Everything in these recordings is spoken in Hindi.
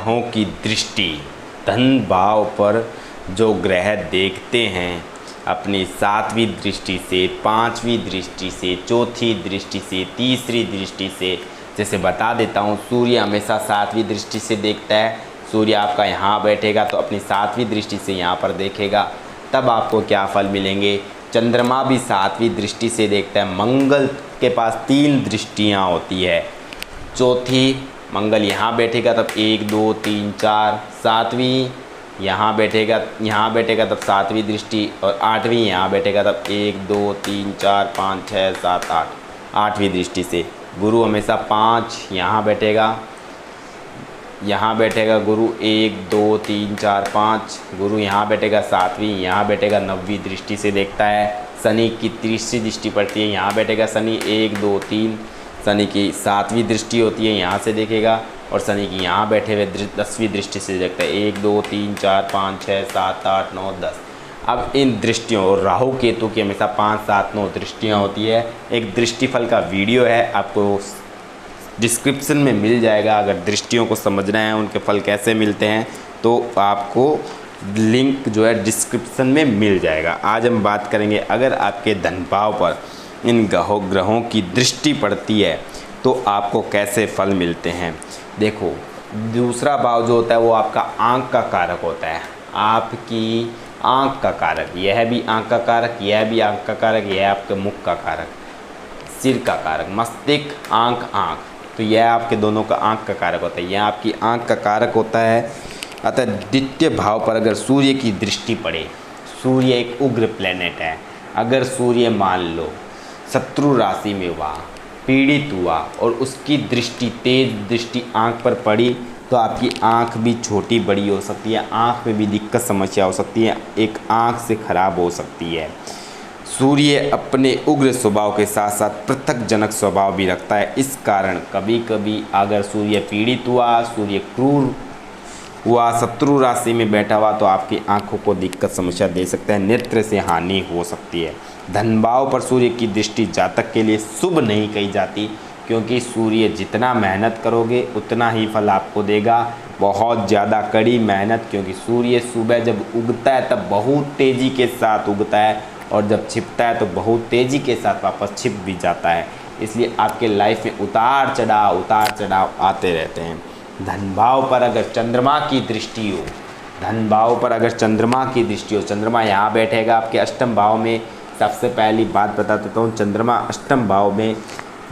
ग्रहों की दृष्टि धन भाव पर जो ग्रह देखते हैं अपनी 7वीं दृष्टि से, 5वीं दृष्टि से, चौथी दृष्टि से, तीसरी दृष्टि से, जैसे बता देता हूँ, सूर्य हमेशा 7वीं दृष्टि से देखता है। सूर्य आपका यहाँ बैठेगा तो अपनी 7वीं दृष्टि से यहाँ पर देखेगा, तब आपको क्या फल मिलेंगे। चंद्रमा भी 7वीं दृष्टि से देखता है। मंगल के पास 3 दृष्टियाँ होती है। चौथी, मंगल यहाँ बैठेगा तब 1 2 3 4, 7वीं यहाँ बैठेगा तब 7वीं दृष्टि, और 8वीं यहाँ बैठेगा तब 1 2 3 4 5 6 7 8, 8वीं दृष्टि से। गुरु हमेशा 5 यहाँ बैठेगा गुरु 1 2 3 4 5, गुरु यहाँ बैठेगा 7वीं, यहाँ बैठेगा 9वीं दृष्टि से देखता है। शनि की तीसरी दृष्टि पड़ती है, यहाँ बैठेगा शनि 1 2 3, शनि की 7वीं दृष्टि होती है, यहाँ से देखेगा, और शनि की यहाँ बैठे हुए 10वीं दृष्टि से देखता है। 1 2 3 4 5 6 7 8 9 10। अब इन दृष्टियों, और राहु केतु की हमेशा 5 7 9 दृष्टियाँ होती है। एक दृष्टिफल का वीडियो है, आपको डिस्क्रिप्शन में मिल जाएगा। अगर दृष्टियों को समझना है, उनके फल कैसे मिलते हैं, तो आपको लिंक जो है डिस्क्रिप्शन में मिल जाएगा। आज हम बात करेंगे, अगर आपके धन भाव पर इन ग्रहों की दृष्टि पड़ती है तो आपको कैसे फल मिलते हैं। देखो, दूसरा भाव जो होता है वो आपका आँख का कारक होता है, आपकी आँख का कारक। यह भी आँख का कारक, यह भी आँख का कारक, यह आपके मुख का कारक, सिर का कारक, मस्तिष्क, आँख, तो यह आपके दोनों का आँख का कारक होता है। यह आपकी आँख का कारक होता है। अतः द्वितीय भाव पर अगर सूर्य की दृष्टि पड़े, सूर्य एक उग्र प्लेनेट है, अगर सूर्य मान लो शत्रु राशि में हुआ, पीड़ित हुआ, और उसकी दृष्टि, तेज दृष्टि आँख पर पड़ी, तो आपकी आँख भी छोटी बड़ी हो सकती है, आँख में भी दिक्कत समस्या हो सकती है, एक आँख से खराब हो सकती है। सूर्य अपने उग्र स्वभाव के साथ साथ पृथकजनक स्वभाव भी रखता है। इस कारण कभी कभी अगर सूर्य पीड़ित हुआ, सूर्य क्रूर हुआ, शत्रु राशि में बैठा हुआ, तो आपकी आंखों को दिक्कत समस्या दे सकता है, नेत्र से हानि हो सकती है। धन भाव पर सूर्य की दृष्टि जातक के लिए शुभ नहीं कही जाती, क्योंकि सूर्य जितना मेहनत करोगे उतना ही फल आपको देगा। बहुत ज़्यादा कड़ी मेहनत, क्योंकि सूर्य सुबह जब उगता है तब बहुत तेज़ी के साथ उगता है, और जब छिपता है तो बहुत तेज़ी के साथ वापस छिप भी जाता है। इसलिए आपके लाइफ में उतार चढ़ाव आते रहते हैं। धन भाव पर अगर चंद्रमा की दृष्टि हो, धन भाव पर अगर चंद्रमा की दृष्टि हो, चंद्रमा यहाँ बैठेगा आपके अष्टम भाव में। सबसे पहली बात बता देता हूँ, चंद्रमा अष्टम भाव में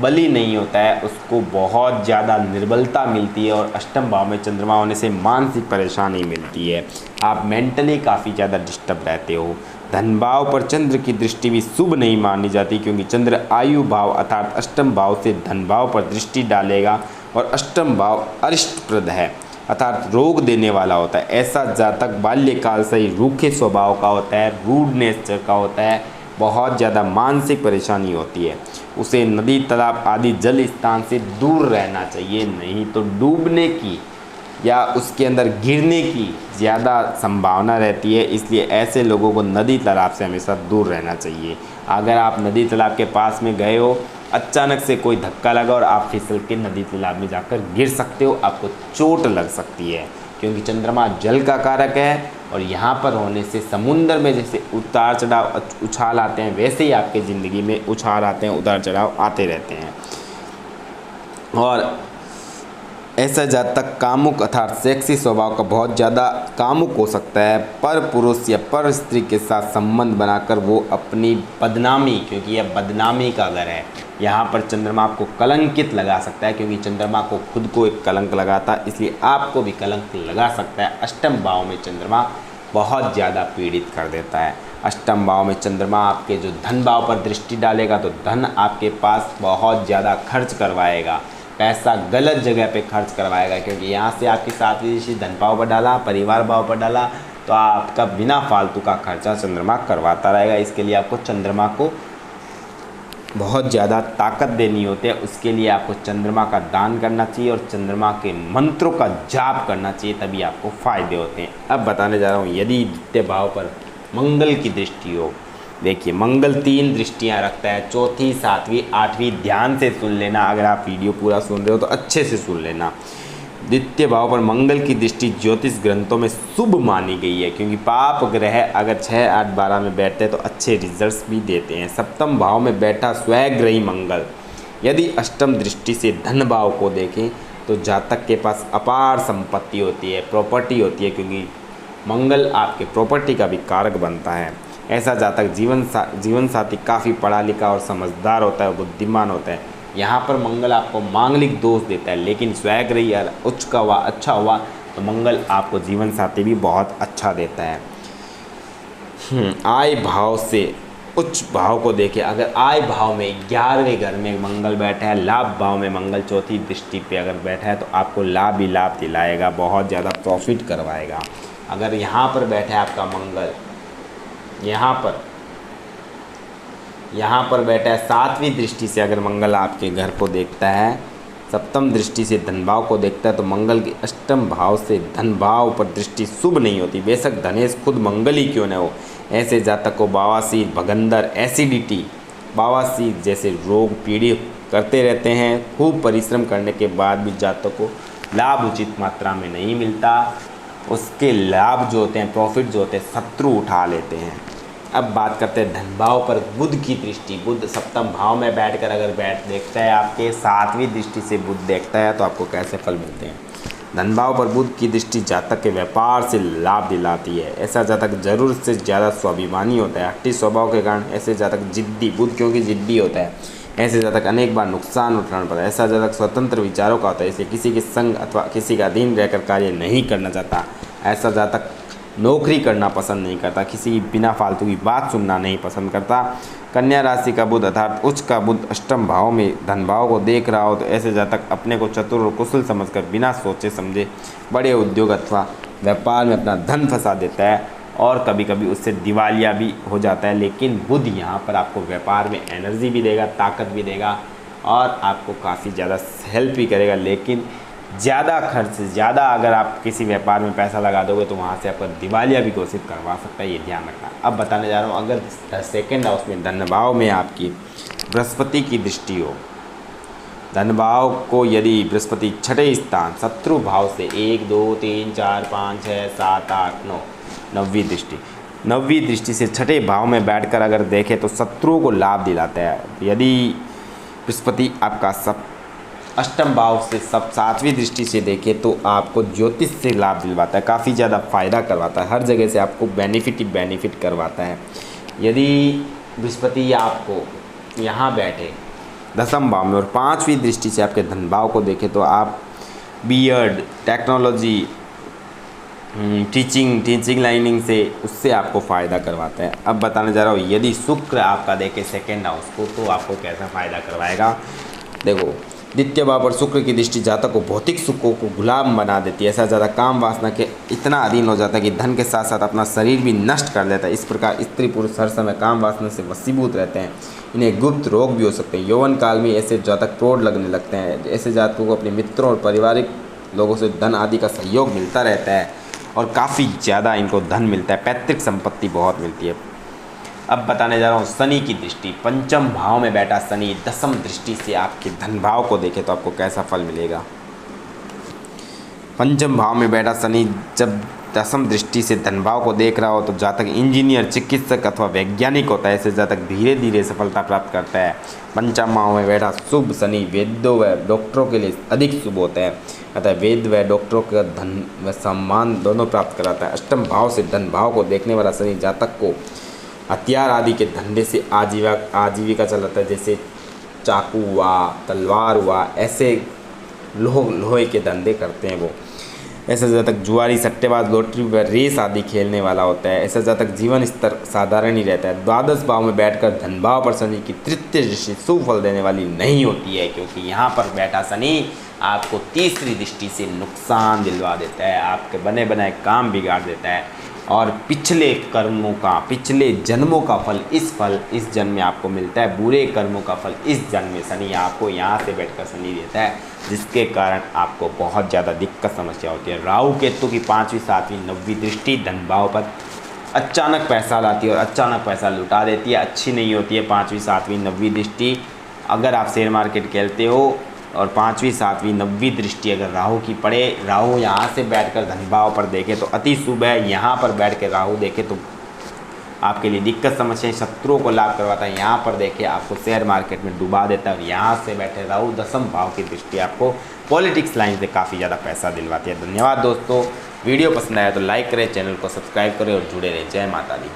बली नहीं होता है, उसको बहुत ज़्यादा निर्बलता मिलती है, और अष्टम भाव में चंद्रमा होने से मानसिक परेशानी मिलती है, आप मेंटली काफ़ी ज़्यादा डिस्टर्ब रहते हो। धन भाव पर चंद्र की दृष्टि भी शुभ नहीं मानी जाती, क्योंकि चंद्र आयु भाव अर्थात अष्टम भाव से धन भाव पर दृष्टि डालेगा, और अष्टम भाव अरिष्टप्रद है अर्थात रोग देने वाला होता है। ऐसा जातक बाल्यकाल से ही रूखे स्वभाव का होता है, रूड नेचर का होता है, बहुत ज़्यादा मानसिक परेशानी होती है। उसे नदी, तालाब आदि जल स्थान से दूर रहना चाहिए, नहीं तो डूबने की या उसके अंदर गिरने की ज़्यादा संभावना रहती है। इसलिए ऐसे लोगों को नदी तालाब से हमेशा दूर रहना चाहिए। अगर आप नदी तालाब के पास में गए हो, अचानक से कोई धक्का लगा और आप फिसल के नदी तालाब में जाकर गिर सकते हो, आपको चोट लग सकती है, क्योंकि चंद्रमा जल का कारक है, और यहाँ पर होने से समुद्र में जैसे उतार चढ़ाव उछाल आते हैं, वैसे ही आपके ज़िंदगी में उछाल आते हैं, उतार चढ़ाव आते रहते हैं। और ऐसा जातक कामुक अर्थात सेक्सी स्वभाव का बहुत ज़्यादा कामुक हो सकता है। पर पुरुष या पर स्त्री के साथ संबंध बनाकर वो अपनी बदनामी, क्योंकि यह बदनामी का घर है, यहाँ पर चंद्रमा आपको कलंकित लगा सकता है, क्योंकि चंद्रमा को खुद को एक कलंक लगाता है, इसलिए आपको भी कलंक लगा सकता है। अष्टम भाव में चंद्रमा बहुत ज़्यादा पीड़ित कर देता है। अष्टम भाव में चंद्रमा आपके जो धन भाव पर दृष्टि डालेगा, तो धन आपके पास बहुत ज़्यादा खर्च करवाएगा, पैसा गलत जगह पे खर्च करवाएगा, क्योंकि यहाँ से आपकी 7वीं दृष्टि धन भाव पर डाला, परिवार भाव पर डाला, तो आपका बिना फालतू का खर्चा चंद्रमा करवाता रहेगा। इसके लिए आपको चंद्रमा को बहुत ज़्यादा ताकत देनी होती है, उसके लिए आपको चंद्रमा का दान करना चाहिए और चंद्रमा के मंत्रों का जाप करना चाहिए, तभी आपको फ़ायदे होते हैं। अब बताने जा रहा हूँ, यदि द्वितीय भाव पर मंगल की दृष्टि हो, देखिए मंगल 3 दृष्टियां रखता है, चौथी, 7वीं, 8वीं, ध्यान से सुन लेना। अगर आप वीडियो पूरा सुन रहे हो तो अच्छे से सुन लेना। द्वितीय भाव पर मंगल की दृष्टि ज्योतिष ग्रंथों में शुभ मानी गई है, क्योंकि पाप ग्रह अगर 6, 8, 12 में बैठते हैं तो अच्छे रिजल्ट्स भी देते हैं। सप्तम भाव में बैठा स्वग्रही मंगल यदि अष्टम दृष्टि से धन भाव को देखें तो जातक के पास अपार संपत्ति होती है, प्रॉपर्टी होती है, क्योंकि मंगल आपके प्रॉपर्टी का भी कारक बनता है। ऐसा जातक जीवन साथी काफ़ी पढ़ा लिखा और समझदार होता है, बुद्धिमान होता है। यहाँ पर मंगल आपको मांगलिक दोष देता है, लेकिन स्वग्रही या उच्च का हुआ अच्छा हुआ तो मंगल आपको जीवन साथी भी बहुत अच्छा देता है। आय भाव से उच्च भाव को देखें, अगर आय भाव में 11वें घर में मंगल बैठा है, लाभ भाव में मंगल चौथी दृष्टि पे अगर बैठा है तो आपको लाभ ही लाभ दिलाएगा, बहुत ज़्यादा प्रॉफिट करवाएगा। अगर यहाँ पर बैठा है आपका मंगल, यहाँ पर बैठा है 7वीं दृष्टि से अगर मंगल आपके घर को देखता है, सप्तम दृष्टि से धन भाव को देखता है, तो मंगल के अष्टम भाव से धन भाव पर दृष्टि शुभ नहीं होती। बेशक धनेश खुद मंगल ही क्यों न हो, ऐसे जातक को बवासीर, भगंदर, एसिडिटी, बवासीर जैसे रोग पीड़ित करते रहते हैं। खूब परिश्रम करने के बाद भी जातक को लाभ उचित मात्रा में नहीं मिलता, उसके लाभ जो होते हैं, प्रॉफिट जो होते हैं, शत्रु उठा लेते हैं। अब बात करते हैं धन भाव पर बुध की दृष्टि। बुध सप्तम भाव में बैठकर अगर देखता है आपके 7वीं दृष्टि से बुध देखता है तो आपको कैसे फल मिलते हैं। धन भाव पर बुध की दृष्टि जातक के व्यापार से लाभ दिलाती है। ऐसा जातक जरूरत से ज़्यादा स्वाभिमानी होता है। हट्टी स्वभाव के कारण ऐसे जातक जिद्दी, बुध क्योंकि जिद्दी होता है, ऐसे जातक अनेक बार नुकसान उठाना पड़ता है। ऐसा जातक स्वतंत्र विचारों का होता है, इसे किसी के संग अथवा किसी का अधीन रहकर कार्य नहीं करना चाहता। ऐसा जातक नौकरी करना पसंद नहीं करता, किसी की बिना फालतू की बात सुनना नहीं पसंद करता। कन्या राशि का बुध अर्थात उच्च का बुध अष्टम भाव में धन भाव को देख रहा हो तो ऐसे जातक अपने को चतुर और कुशल समझकर बिना सोचे समझे बड़े उद्योग अथवा व्यापार में अपना धन फंसा देता है और कभी कभी उससे दिवालिया भी हो जाता है। लेकिन बुध यहाँ पर आपको व्यापार में एनर्जी भी देगा, ताकत भी देगा और आपको काफ़ी ज़्यादा हेल्प भी करेगा। लेकिन ज़्यादा खर्च, ज़्यादा अगर आप किसी व्यापार में पैसा लगा दोगे तो वहाँ से आपका दिवालिया भी घोषित करवा सकता है, ये ध्यान रखना। अब बताने जा रहा हूँ, अगर सेकेंड हाउस में धन भाव में आपकी बृहस्पति की दृष्टि हो, धन भाव को यदि बृहस्पति छठे स्थान शत्रु भाव से 1, 2, 3, 4, 5, 6, 7, 8, 9 9वीं दृष्टि, 9वीं दृष्टि से छठे भाव में बैठकर अगर देखें तो शत्रुओं को लाभ दिलाता है। यदि बृहस्पति आपका अष्टम भाव से 7वीं दृष्टि से देखें तो आपको ज्योतिष से लाभ दिलवाता है, काफ़ी ज़्यादा फायदा करवाता है, हर जगह से आपको बेनिफिट ही बेनिफिट करवाता है। यदि बृहस्पति आपको यहाँ बैठे दसम भाव में और 5वीं दृष्टि से आपके धन भाव को देखें तो आप बीएड, टेक्नोलॉजी, टीचिंग लाइनिंग से उससे आपको फ़ायदा करवाता है। अब बताने जा रहा हूँ, यदि शुक्र आपका देखे सेकेंड हाउस को तो आपको कैसा फ़ायदा करवाएगा। देखो, द्वितीय भाव पर शुक्र की दृष्टि जातक को भौतिक सुखों को गुलाम बना देती है। ऐसा ज़्यादा काम वासना के इतना अधीन हो जाता है कि धन के साथ साथ अपना शरीर भी नष्ट कर देता है। इस प्रकार स्त्री पुरुष हर समय काम वासना से वशीभूत रहते हैं। इन्हें गुप्त रोग भी हो सकते हैं। यौवन काल में ऐसे जातक प्रौढ़ लगने लगते हैं। ऐसे जातकों को अपने मित्रों और पारिवारिक लोगों से धन आदि का सहयोग मिलता रहता है और काफ़ी ज़्यादा इनको धन मिलता है, पैतृक संपत्ति बहुत मिलती है। अब बताने जा रहा हूँ शनि की दृष्टि। पंचम भाव में बैठा शनि दसम दृष्टि से आपके धन भाव को देखे तो आपको कैसा फल मिलेगा। पंचम भाव में बैठा शनि जब दसम दृष्टि से धन भाव को देख रहा हो तो जातक इंजीनियर, चिकित्सक अथवा वैज्ञानिक होता है। ऐसे जातक धीरे धीरे सफलता प्राप्त करता है। पंचम भाव में बैठा शुभ शनि वेद्यों व डॉक्टरों के लिए अधिक शुभ होता है, अतः वेद व डॉक्टरों का धन व सम्मान दोनों प्राप्त कराता है। अष्टम भाव से धन भाव को देखने वाला शनि जातक को हथियार आदि के धंधे से आजीविका चलाता है, जैसे चाकू हुआ, तलवार हुआ, ऐसे लोहे के धंधे करते हैं वो। ऐसा जातक जुआरी, सट्टेबाज, लॉटरी व रेस आदि खेलने वाला होता है। ऐसा जातक जीवन स्तर साधारण ही रहता है। द्वादश भाव में बैठकर धन भाव पर शनि की तृतीय दृष्टि शुभ फल देने वाली नहीं होती है, क्योंकि यहाँ पर बैठा शनि आपको तीसरी दृष्टि से नुकसान दिलवा देता है, आपके बने बनाए काम बिगाड़ देता है और पिछले कर्मों का, पिछले जन्मों का फल इस जन्म में आपको मिलता है। बुरे कर्मों का फल इस जन्म में शनि आपको यहाँ से बैठकर शनि देता है, जिसके कारण आपको बहुत ज़्यादा दिक्कत समस्या होती है। राहु केतु की 5वीं, 7वीं, 9वीं दृष्टि धन भाव पर अचानक पैसा लाती है और अचानक पैसा लुटा देती है, अच्छी नहीं होती है। 5वीं, 7वीं, 9वीं दृष्टि, अगर आप शेयर मार्केट खेलते हो और पाँचवीं सातवीं नवीं दृष्टि अगर राहु की पड़े, राहु यहाँ से बैठकर धन भाव पर देखे तो अति शुभ है। यहाँ पर बैठ के राहु देखे तो आपके लिए दिक्कत समस्याएं, शत्रुओं को लाभ करवाता है। यहाँ पर देखिए आपको शेयर मार्केट में डुबा देता है। और यहाँ से बैठे राहु दसम भाव की दृष्टि आपको पॉलिटिक्स लाइन से काफ़ी ज़्यादा पैसा दिलवाती है। धन्यवाद दोस्तों, वीडियो पसंद आया तो लाइक करें, चैनल को सब्सक्राइब करें और जुड़े रहें। जय माता दी।